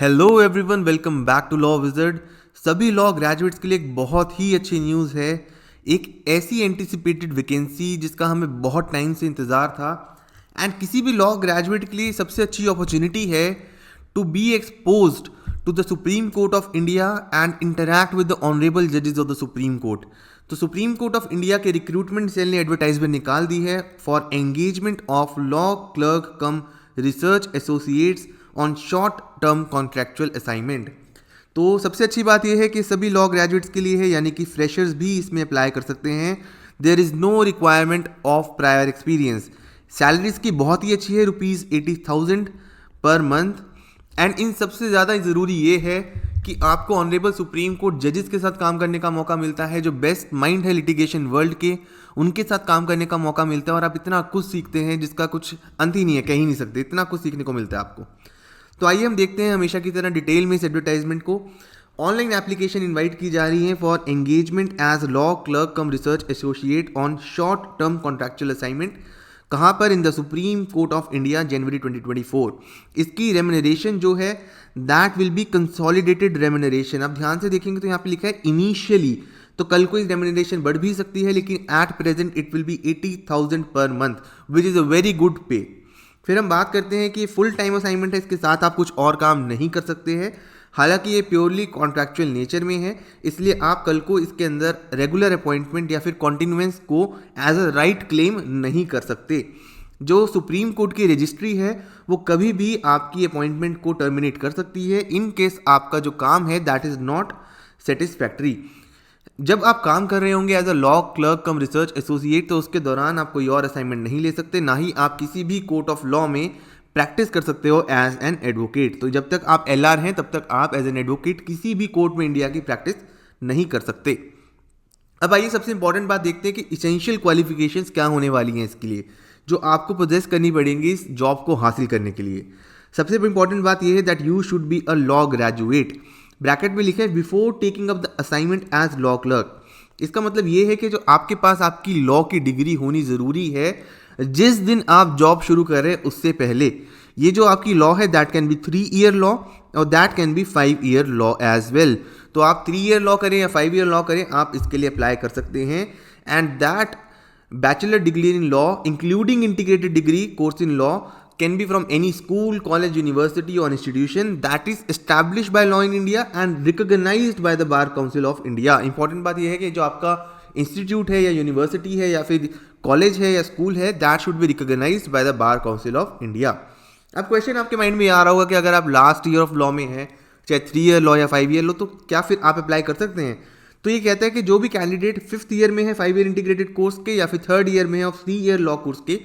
Hello everyone, welcome back to law wizard. सभी law graduates के लिए एक बहुत ही अच्छी न्यूज़ है। एक ऐसी एंटिसिपेटेड वैकेंसी जिसका हमें बहुत टाइम से इंतज़ार था एंड किसी भी लॉ ग्रेजुएट के लिए सबसे अच्छी अपॉर्चुनिटी है to be exposed to the supreme court of India and interact with the honourable जजेस ऑफ द सुप्रीम कोर्ट। तो सुप्रीम कोर्ट ऑफ इंडिया के रिक्रूटमेंट सेल ने एडवर्टाइजमेंट निकाल दी है for engagement of law clerk cum research associates on short term contractual assignment. तो सबसे अच्छी बात यह है कि सभी लॉ ग्रेजुएट्स के लिए है, यानी कि फ्रेशर्स भी इसमें अप्लाई कर सकते हैं। There is no requirement of prior experience. Salaries की बहुत ही अच्छी है, ₹80,000 पर मंथ। एंड इन सबसे ज़्यादा ज़रूरी ये है कि आपको ऑनरेबल सुप्रीम कोर्ट जजेस के साथ काम करने का मौका मिलता है, जो बेस्ट माइंड है लिटिगेशन वर्ल्ड के, उनके साथ काम करने का मौका मिलता है। और आप इतना कुछ सीखते हैं जिसका कुछ अंत ही नहीं है, कह ही नहीं सकते, इतना कुछ सीखने को मिलता है आपको। तो आइए हम देखते हैं हमेशा की तरह डिटेल में इस एडवर्टाइजमेंट को। ऑनलाइन एप्लीकेशन इनवाइट की जा रही है for engagement as law clerk cum research associate on short term contractual assignment. कहाँ पर? In the supreme court of India, January 2024। इसकी रेम्यूनरेशन जो है that will be consolidated remuneration. आप ध्यान से देखेंगे तो यहाँ पे लिखा है इनिशियली, तो कल को इस रेम्यूनरेशन बढ़ भी सकती है, लेकिन at present it will be 80,000 per month, which is a very good पे। फिर हम बात करते हैं कि फुल टाइम असाइनमेंट है, इसके साथ आप कुछ और काम नहीं कर सकते हैं। हालांकि ये प्योरली कॉन्ट्रैक्चुअल नेचर में है, इसलिए आप कल को इसके अंदर रेगुलर अपॉइंटमेंट या फिर कॉन्टिन्यूएंस को एज अ राइट क्लेम नहीं कर सकते। जो सुप्रीम कोर्ट की रजिस्ट्री है वो कभी भी आपकी अपॉइंटमेंट को टर्मिनेट कर सकती है इन केस आपका जो काम है दैट इज़ नॉट सेटिस्फैक्ट्री। जब आप काम कर रहे होंगे as a law clerk cum research associate, तो उसके दौरान आप कोई और असाइनमेंट नहीं ले सकते, ना ही आप किसी भी कोर्ट ऑफ लॉ में प्रैक्टिस कर सकते हो एज एन एडवोकेट। तो जब तक आप LR हैं तब तक आप एज एन एडवोकेट किसी भी कोर्ट में इंडिया की प्रैक्टिस नहीं कर सकते। अब आइए सबसे इंपॉर्टेंट बात देखते हैं कि इसेंशियल क्वालिफिकेशंस क्या होने वाली हैं इसके लिए, जो आपको पोजेस करनी पड़ेंगी इस जॉब को हासिल करने के लिए। सबसे इंपॉर्टेंट बात यह है that you should be a law graduate. Bracket में लिखा है before taking up the assignment as law clerk. इसका मतलब ये है कि जो आपके पास आपकी लॉ की डिग्री होनी ज़रूरी है जिस दिन आप जॉब शुरू कर रहे हैं उससे पहले। ये जो आपकी लॉ है that can be 3 year law और that can be 5 year law as well. तो आप 3 ईयर लॉ करें या 5 ईयर लॉ करें, आप इसके लिए अप्लाई कर सकते हैं। And that bachelor degree in law including integrated degree course in law can be from any school, college, university or institution that is established by law in India and recognized by the Bar Council of India। Important बात यह है कि जो आपका institute है या university है या फिर कॉलेज है या स्कूल है that should be recognised by the bar council of India. अब क्वेश्चन आपके माइंड में आ रहा होगा कि अगर आप लास्ट ईयर ऑफ लॉ में हैं, चाहे 3 ईयर लॉ या 5 ईयर लॉ, तो क्या फिर आप अप्लाई कर सकते हैं? तो ये कहता है कि जो भी कैंडिडेट 5th ईयर में है 5 ईयर इंटीग्रेटेड कोर्स के या फिर 3rd ईयर में है और 3 ईयर लॉ कोर्स के,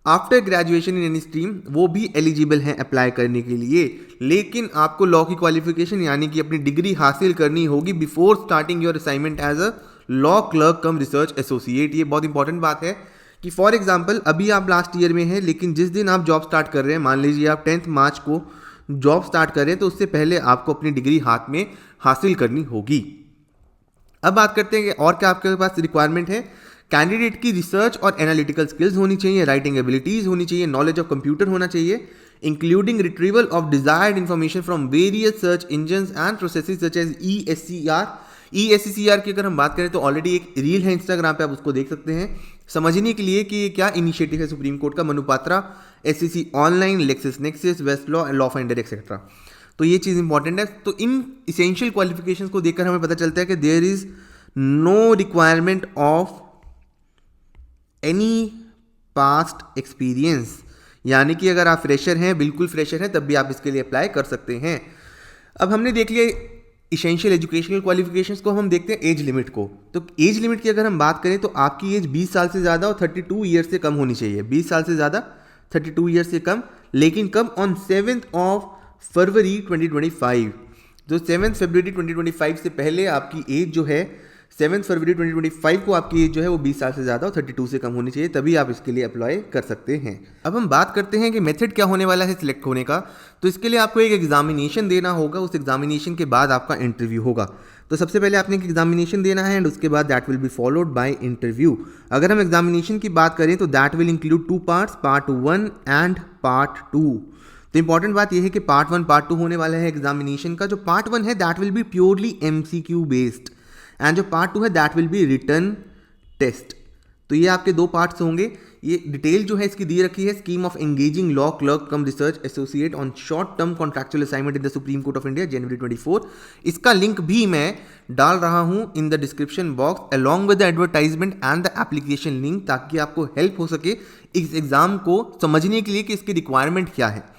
after graduation in any stream, वो भी एलिजिबल हैं अप्लाई करने के लिए। लेकिन आपको लॉ की क्वालिफिकेशन यानी कि अपनी डिग्री हासिल करनी होगी before starting your assignment as a law clerk cum research associate. ये बहुत इंपॉर्टेंट बात है कि फॉर एग्जांपल अभी आप लास्ट ईयर में हैं, लेकिन जिस दिन आप जॉब स्टार्ट कर रहे हैं, मान लीजिए आप 10 मार्च को जॉब स्टार्ट कर रहे हैं, तो उससे पहले आपको अपनी डिग्री हाथ में हासिल करनी होगी। अब बात करते हैं कि और क्या आपके पास रिक्वायरमेंट है। कैंडिडेट की रिसर्च और एनालिटिकल स्किल्स होनी चाहिए, राइटिंग एबिलिटीज होनी चाहिए, नॉलेज ऑफ कंप्यूटर होना चाहिए, including retrieval of desired information from various search engines and processes such as ESCR। ESCR की अगर हम बात करें तो ऑलरेडी एक रील है इंस्टाग्राम पे, आप उसको देख सकते हैं समझने के लिए कि ये क्या इनिशिएटिव है सुप्रीम कोर्ट का। Manupatra, SCC online, LexisNexis, Westlaw, law finder etcetera. तो ये चीज़ इंपॉर्टेंट है। तो इन इसेंशियल क्वालिफिकेशंस को देखकर हमें पता चलता है कि there is no requirement of any past experience, यानी कि अगर आप फ्रेशर हैं, बिल्कुल फ्रेशर हैं, तब भी आप इसके लिए अप्लाई कर सकते हैं। अब हमने देख लिया इसेंशियल एजुकेशनल क्वालिफिकेशंस को, हम देखते हैं एज लिमिट को। तो एज लिमिट की अगर हम बात करें तो आपकी एज 20 साल से ज़्यादा और 32 ईयर से कम होनी चाहिए। 20 साल से ज़्यादा, 32 ईयर से कम, लेकिन कब? ऑन 7 फरवरी 2025। जो 7 फरवरी 2025 से पहले आपकी एज जो है 7 फरवरी 2025 को आपकी एज जो है वो 20 साल से ज़्यादा और 32 से कम होनी चाहिए, तभी आप इसके लिए अप्लाई कर सकते हैं। अब हम बात करते हैं कि मेथड क्या होने वाला है सिलेक्ट होने का। तो इसके लिए आपको एक एग्जामिनेशन देना होगा, उस एग्जामिनेशन के बाद आपका इंटरव्यू होगा। तो सबसे पहले आपने एक एग्जामिनेशन देना है एंड उसके बाद that will be followed by interview. अगर हम एग्जामिनेशन की बात करें तो that will include 2 parts, part 1 and part 2। तो इंपॉर्टेंट बात यह है कि पार्ट 1 पार्ट 2 होने वाला है एग्जामिनेशन का। जो पार्ट 1 है that will be purely MCQ based and जो पार्ट 2 है that will be written test. तो ये आपके दो पार्ट्स होंगे। ये डिटेल जो है इसकी दी रखी है, scheme of engaging law clerk cum research associate on short term contractual assignment in the supreme court of India January 24। इसका लिंक भी मैं डाल रहा हूं in the description box along with the advertisement and the application link, ताकि आपको help हो सके इस एग्जाम को समझने के लिए कि इसकी रिक्वायरमेंट क्या है।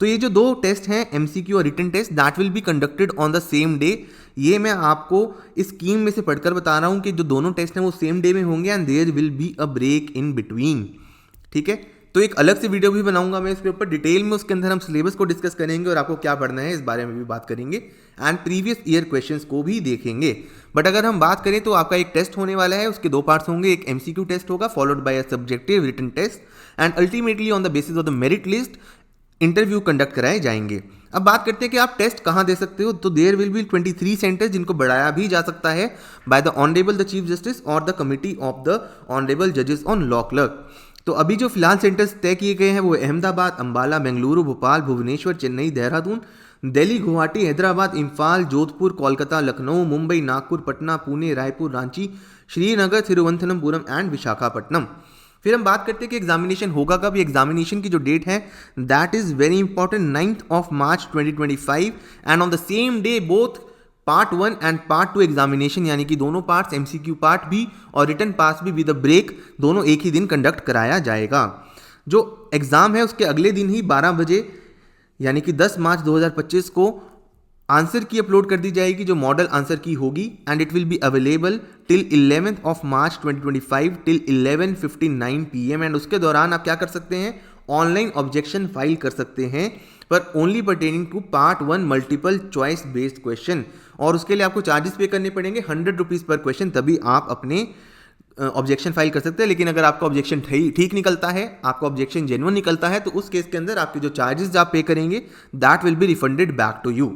तो ये जो दो टेस्ट हैं MCQ और written test that will be conducted on the same day. ये मैं आपको इस स्कीम में से पढ़कर बता रहा हूं कि जो दोनों टेस्ट हैं वो सेम डे में होंगे and there will be a break in between. ठीक है, तो एक अलग से वीडियो भी बनाऊंगा मैं इसके ऊपर डिटेल में, उसके अंदर हम सिलेबस को डिस्कस करेंगे और आपको क्या पढ़ना है इस बारे में भी बात करेंगे एंड प्रीवियस ईयर क्वेश्चंस को भी देखेंगे। बट अगर हम बात करें तो आपका एक टेस्ट होने वाला है, उसके दो पार्ट्स होंगे। एक MCQ टेस्ट होगा followed by a subjective written test and ultimately on the basis of the merit list interview conduct कराए जाएंगे। अब बात करते हैं कि आप टेस्ट कहां दे सकते हो। तो देयर विल बी 23 सेंटर्स जिनको बढ़ाया भी जा सकता है by the honourable the chief justice और the committee of the honourable जजेस ऑन लॉ क्लर्क। तो अभी जो फिलहाल सेंटर्स तय किए गए हैं वो अहमदाबाद, अंबाला, बेंगलुरु, भोपाल, भुवनेश्वर, चेन्नई, देहरादून, दिल्ली, गुवाहाटी, हैदराबाद, इम्फाल, जोधपुर, कोलकाता, लखनऊ, मुंबई, नागपुर, पटना, पुणे, रायपुर, रांची, श्रीनगर, तिरुवनंतपुरम एंड विशाखापट्टनम। फिर हम बात करते हैं कि एग्जामिनेशन होगा कब। एग्जामिनेशन की जो डेट है that is very important, 9th of March 2025 and on the same day both part 1 and part 2 examination यानी कि दोनों पार्ट्स MCQ पार्ट भी और रिटन पार्ट भी विद द ब्रेक दोनों एक ही दिन कंडक्ट कराया जाएगा। जो एग्जाम है उसके अगले दिन ही 12 बजे यानी कि 10 मार्च 2025 को आंसर की अपलोड कर दी जाएगी जो मॉडल आंसर की होगी and it will be available till 11th of March 2025 till 11:59 PM and उसके दौरान आप क्या कर सकते हैं, ऑनलाइन ऑब्जेक्शन फाइल कर सकते हैं पर only pertaining to part 1 multiple choice based question. और उसके लिए आपको चार्जेस पे करने पड़ेंगे 100 रुपीज़ पर क्वेश्चन, तभी आप अपने ऑब्जेक्शन फाइल कर सकते हैं। लेकिन अगर आपका ऑब्जेक्शन ठीक निकलता है, आपका ऑब्जेक्शन जेन्युइन निकलता है, तो उस केस के अंदर आपके जो चार्जेस आप पे करेंगे that will be refunded back to you.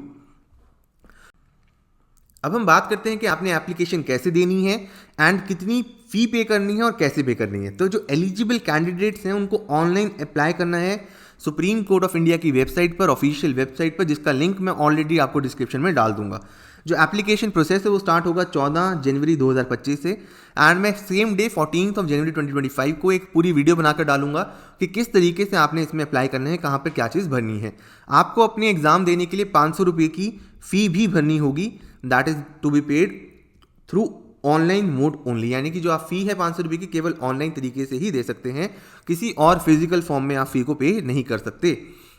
अब हम बात करते हैं कि आपने एप्लीकेशन कैसे देनी है एंड कितनी फ़ी पे करनी है और कैसे पे करनी है। तो जो एलिजिबल कैंडिडेट्स हैं उनको ऑनलाइन अप्लाई करना है सुप्रीम कोर्ट ऑफ इंडिया की वेबसाइट पर, ऑफिशियल वेबसाइट पर, जिसका लिंक मैं ऑलरेडी आपको डिस्क्रिप्शन में डाल दूंगा। जो एप्लीकेशन प्रोसेस है वो स्टार्ट होगा 14 जनवरी 2025 से एंड मैं same day 14th of January 2025 को एक पूरी वीडियो बनाकर डालूंगा कि किस तरीके से आपने इसमें अप्लाई करना है, कहाँ पर क्या चीज़ भरनी है। आपको अपने एग्जाम देने के लिए 500 रुपये की फ़ी भी भरनी होगी, that is to be paid through online mode only, यानी कि जो आप फी है 500 रुपये की केवल ऑनलाइन तरीके से ही दे सकते हैं, किसी और फिजिकल फॉर्म में आप फी को पे नहीं कर सकते।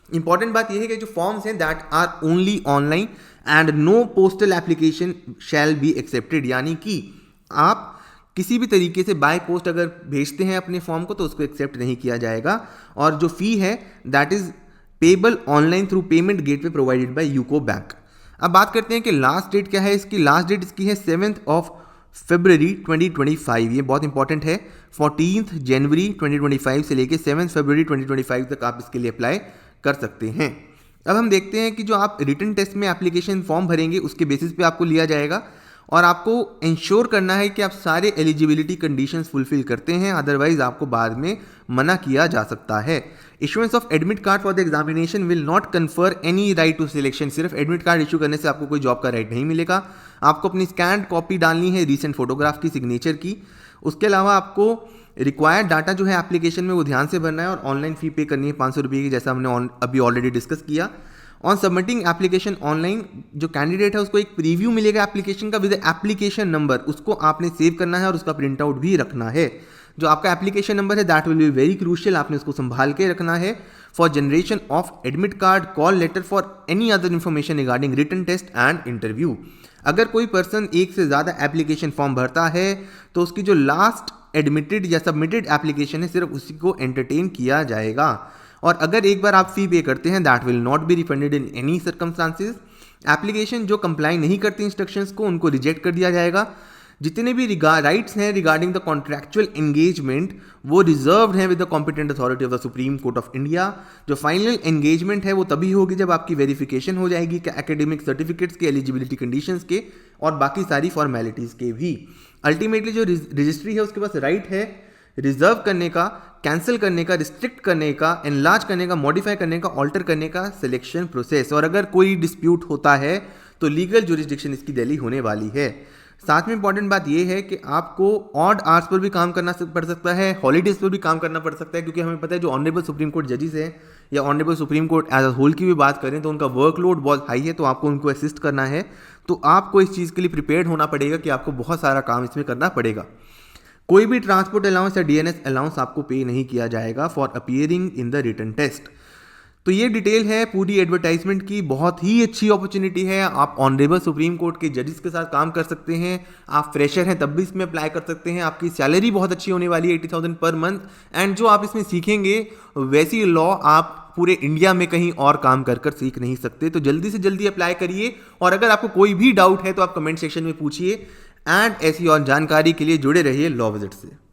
इंपॉर्टेंट बात यह है कि जो फॉर्म्स हैं that are only online and no postal application shall be accepted, यानी कि आप किसी भी तरीके से बाय पोस्ट अगर भेजते हैं अपने फॉर्म को तो उसको एक्सेप्ट नहीं किया जाएगा। और जो फी है that is payable online through payment gateway provided by UCO bank. अब बात करते हैं कि लास्ट डेट क्या है इसकी। लास्ट डेट इसकी है 7th of February 2025, ये बहुत इंपॉर्टेंट है। 14th जनवरी 2025 से लेके 7th February 2025 तक आप इसके लिए अप्लाई कर सकते हैं। अब हम देखते हैं कि जो आप रिटन टेस्ट में एप्लीकेशन फॉर्म भरेंगे उसके बेसिस पे आपको लिया जाएगा और आपको इंश्योर करना है कि आप सारे एलिजिबिलिटी कंडीशंस फुलफिल करते हैं, अदरवाइज आपको बाद में मना किया जा सकता है। Issuance of admit card for the examination will not confer any right to selection. सिर्फ एडमिट कार्ड इशू करने से आपको कोई जॉब का राइट नहीं मिलेगा। आपको अपनी स्कैंड कॉपी डालनी है रीसेंट फोटोग्राफ की, सिग्नेचर की। उसके अलावा आपको रिक्वायर्ड डाटा जो है एप्लीकेशन में वो ध्यान से भरना है और ऑनलाइन फ़ी पे करनी है 500 रुपये की, जैसा हमने अभी ऑलरेडी डिस्कस किया। ऑन सबमिटिंग एप्लीकेशन ऑनलाइन जो कैंडिडेट है उसको एक प्रीव्यू मिलेगा एप्लीकेशन का विद एप्लीकेशन नंबर, उसको आपने सेव करना है और उसका प्रिंट आउट भी रखना है। जो आपका एप्लीकेशन नंबर है that will be very crucial, आपने उसको संभाल के रखना है for generation of admit card, call letter for any other information regarding written test and interview. अगर कोई पर्सन एक से ज़्यादा एप्लीकेशन फॉर्म भरता है तो उसकी जो लास्ट एडमिटेड या सबमिटेड एप्लीकेशन है सिर्फ उसी को एंटरटेन किया जाएगा। और अगर एक बार आप फी पे करते हैं that will not be refunded in any circumstances. Application जो कंप्लाई नहीं करती इंस्ट्रक्शंस को उनको रिजेक्ट कर दिया जाएगा। जितने भी राइट्स हैं रिगार्डिंग द कॉन्ट्रैक्चुअल एंगेजमेंट वो रिजर्व्ड हैं with the competent authority of the supreme court of India. जो फाइनल एंगेजमेंट है वो तभी होगी जब आपकी वेरिफिकेशन हो जाएगी कि एकेडमिक सर्टिफिकेट्स के, एलिजिबिलिटी कंडीशंस के और बाकी सारी फॉर्मेलिटीज़ के भी। अल्टीमेटली जो रजिस्ट्री है उसके पास राइट है रिजर्व करने का, कैंसिल करने का, रिस्ट्रिक्ट करने का, एनलार्ज करने का, मॉडिफाई करने का, ऑल्टर करने का सिलेक्शन प्रोसेस। और अगर कोई डिस्प्यूट होता है तो लीगल जुरिस्डिक्शन इसकी दिल्ली होने वाली है। साथ में इंपॉर्टेंट बात यह है कि आपको ऑड आवर्स पर भी काम करना पड़ सकता है, हॉलीडेज पर भी काम करना पड़ सकता है, क्योंकि हमें पता है जो ऑनरेबल सुप्रीम कोर्ट जजेस हैं या honourable supreme court as a whole की भी बात करें तो उनका वर्कलोड बहुत हाई है, तो आपको उनको असिस्ट करना है। तो आपको इस चीज़ के लिए प्रिपेयर्ड होना पड़ेगा कि आपको बहुत सारा काम इसमें करना पड़ेगा। कोई भी ट्रांसपोर्ट अलाउंस या डीएनएस अलाउंस आपको पे नहीं किया जाएगा for appearing in the written test. तो ये डिटेल है पूरी एडवर्टाइजमेंट की। बहुत ही अच्छी अपॉर्चुनिटी है, आप ऑनरेबल सुप्रीम कोर्ट के जजेस के साथ काम कर सकते हैं, आप फ्रेशर हैं तब भी इसमें अप्लाई कर सकते हैं, आपकी सैलरी बहुत अच्छी होने वाली है 80,000 पर मंथ। एंड जो आप इसमें सीखेंगे वैसी लॉ आप पूरे इंडिया में कहीं और काम कर कर सीख नहीं सकते। तो जल्दी से जल्दी अप्लाई करिए, और अगर आपको कोई भी डाउट है तो आप कमेंट सेक्शन में पूछिए। एंड ऐसी और जानकारी के लिए जुड़े रहिए लॉ विजिट से।